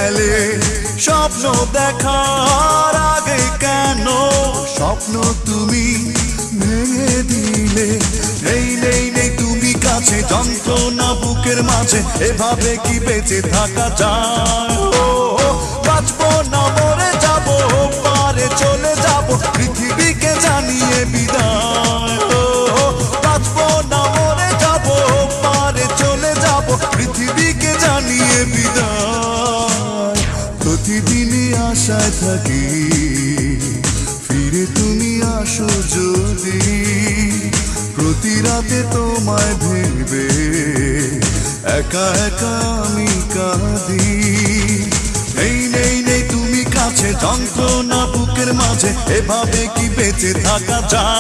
গেলে স্বপ্ন দেখার আগে কেন স্বপ্ন তুমি ভেঙে দিলে? নেই নেই নেই তুমি কাছে, যন্ত্রণা বুকের মাঝে, এভাবে কি বেঁচে থাকা যায়? বাঁচবো না মরে যাবো, পারে চলে যাবো, পৃথিবীকে জানিয়ে বিদায়। বাঁচবো না মরে যাবো, পারে চলে যাবো, পৃথিবীকে জানিয়ে বিদায়। প্রতিদিনই আশায় থাকি ফিরে তুমি আসো যদি, প্রতি রাতে তোমায় ভেবে একা একা আমি কাঁদি। নেই নেই নেই তুমি কাছে, যন্ত্রণা বুকের মাঝে, এভাবে কি বেঁচে থাকা যায়?